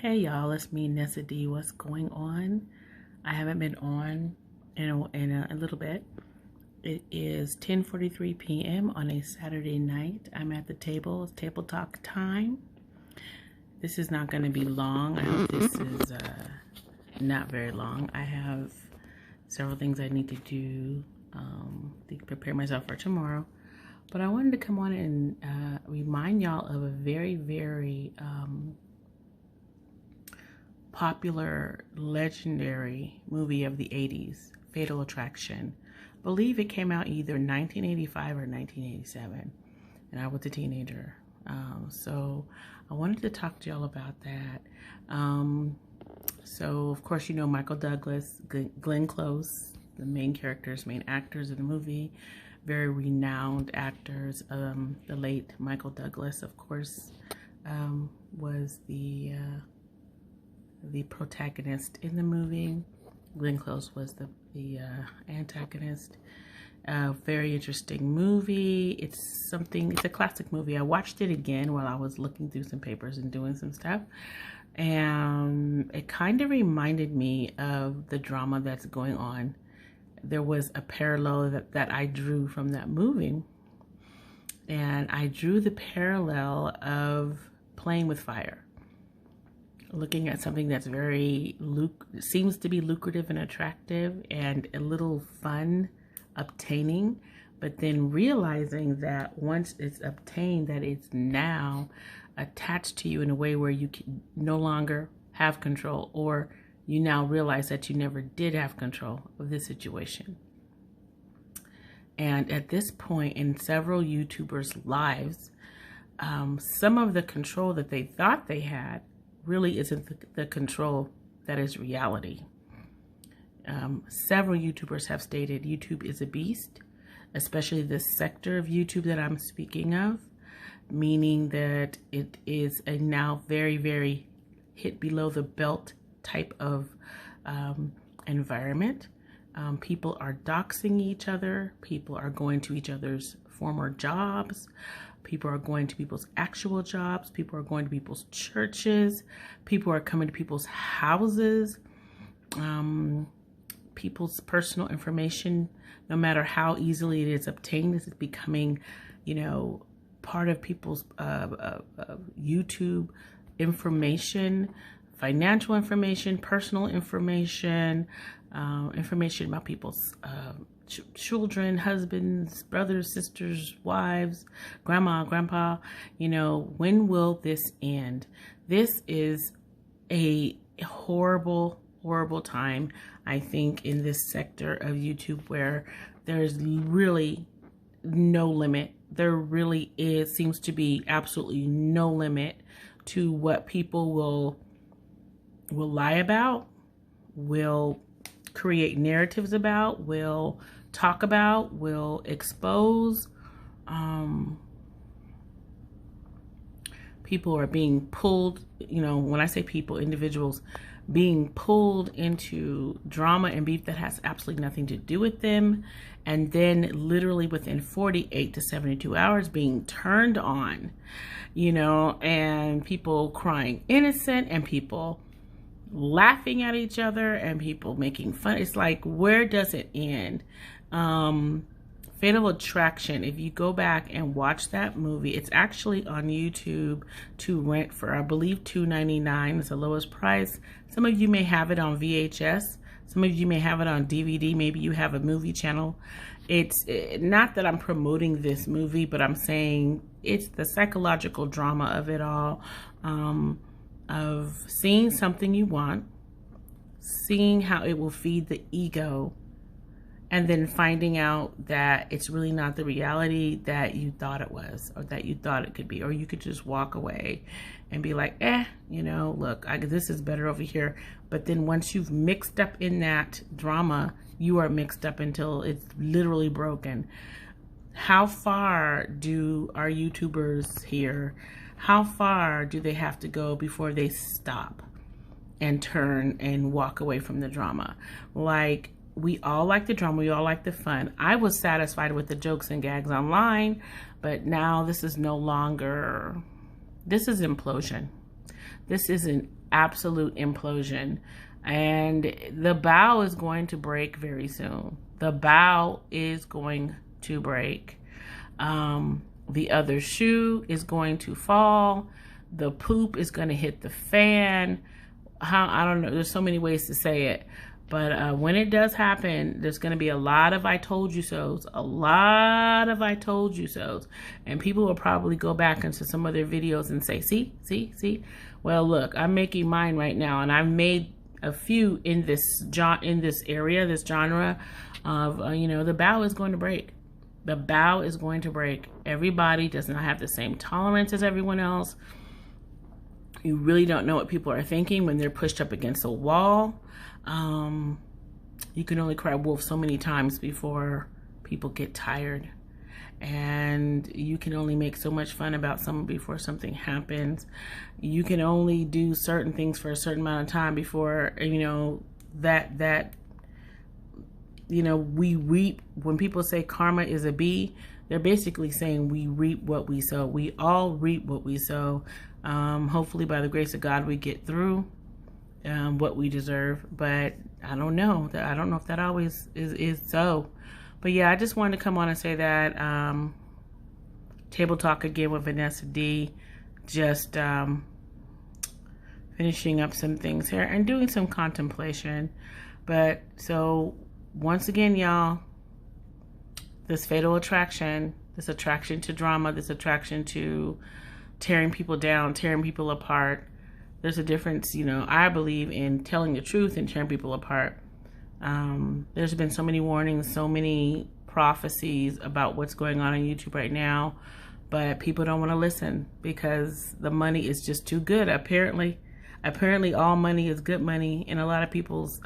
Hey y'all, it's me, Nessa D. What's going on? I haven't been on in a little bit. It is 10:43 p.m. on a Saturday night. I'm at the table. It's table talk time. This is not going to be long. I hope this is not very long. I have several things I need to do to prepare myself for tomorrow. But I wanted to come on and remind y'all of a very popular, legendary movie of the 80s, Fatal Attraction. I believe it came out either 1985 or 1987, and I was a teenager. So I wanted to talk to y'all about that. So of course, you know Michael Douglas, Glenn Close, the main characters, main actors of the movie, very renowned actors. The late Michael Douglas, of course, was the protagonist in the movie. Glenn Close was the antagonist. Very interesting movie. It's a classic movie. I watched it again while I was looking through some papers and doing some stuff. And it kind of reminded me of the drama that's going on. There was a parallel that I drew from that movie. And I drew the parallel of Playing with Fire. Looking at something that's seems to be lucrative and attractive and a little fun obtaining, but then realizing that once it's obtained, that it's now attached to you in a way where you can no longer have control, or you now realize that you never did have control of this situation. And at this point in several YouTubers' lives, some of the control that they thought they had really isn't the control that is reality. Several YouTubers have stated YouTube is a beast, especially the sector of YouTube that I'm speaking of, meaning that it is a now very hit below the belt type of environment. People are doxing each other. People are going to each other's former jobs. People are going to people's actual jobs. People are going to people's churches. People are coming to people's houses. People's personal information, no matter how easily it is obtained, is becoming, part of people's YouTube information, financial information, personal information, information about people's children, husbands, brothers, sisters, wives, grandma, grandpa. When will this end? This is a horrible time, I think, in this sector of YouTube, where there's really no limit. There really seems to be absolutely no limit to what people will lie about, will create narratives about, will talk about, will expose. People are being pulled, when I say people, individuals being pulled into drama and beef that has absolutely nothing to do with them, and then literally within 48 to 72 hours being turned on, and people crying innocent, and people laughing at each other, and people making fun. It's like, where does it end? Fatal Attraction, if you go back and watch that movie, it's actually on YouTube to rent for, I believe, $2.99 is the lowest price. Some of you may have it on VHS. Some of you may have it on DVD. Maybe you have a movie channel. It's not that I'm promoting this movie, but I'm saying it's the psychological drama of it all, of seeing something you want, seeing how it will feed the ego, and then finding out that it's really not the reality that you thought it was, or that you thought it could be. Or you could just walk away and be like, look, this is better over here. But then once you've mixed up in that drama, you are mixed up until it's literally broken. How far do our YouTubers here, how far do they have to go before they stop and turn and walk away from the drama? Like, we all like the drama, we all like the fun. I was satisfied with the jokes and gags online, but now this is no longer, this is implosion. This is an absolute implosion. And the bow is going to break very soon. The bow is going to break. The other shoe is going to fall. The poop is going to hit the fan. I don't know. There's so many ways to say it. But when it does happen, there's going to be a lot of I told you so's. A lot of I told you so's. And people will probably go back into some of their videos and say, see. Well, look, I'm making mine right now. And I've made a few in this area, this genre of, you know, the bow is going to break. The bow is going to break. Everybody does not have the same tolerance as everyone else. You really don't know what people are thinking when they're pushed up against a wall. You can only cry wolf so many times before people get tired. And you can only make so much fun about someone before something happens. You can only do certain things for a certain amount of time before, you know, you know, we reap. When people say karma is a bee, they're basically saying we reap what we sow. We all reap what we sow. Hopefully by the grace of God, we get through what we deserve, but I don't know. I don't know if that always is so. But yeah, I just wanted to come on and say that Table Talk again with Vanessa D. Just finishing up some things here and doing some contemplation. But so once again, y'all, this fatal attraction, this attraction to drama, this attraction to tearing people down, tearing people apart. There's a difference, you know, I believe in telling the truth and tearing people apart. There's been so many warnings, so many prophecies about what's going on YouTube right now, but people don't want to listen because the money is just too good. Apparently all money is good money in a lot of people's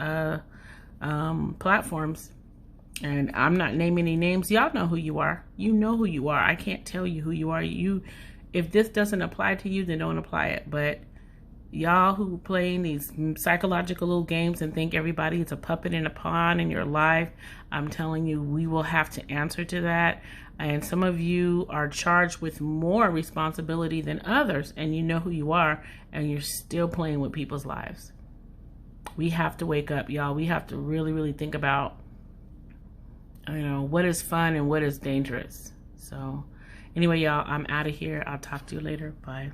platforms. And I'm not naming any names. Y'all know who you are. You know who you are. I can't tell you who you are. If this doesn't apply to you, then don't apply it. But y'all who playing these psychological little games and think everybody is a puppet and a pawn in your life, I'm telling you, we will have to answer to that. And some of you are charged with more responsibility than others, and you know who you are, and you're still playing with people's lives. We have to wake up, y'all. We have to really, really think about, you know, what is fun and what is dangerous. So anyway, y'all, I'm out of here. I'll talk to you later. Bye.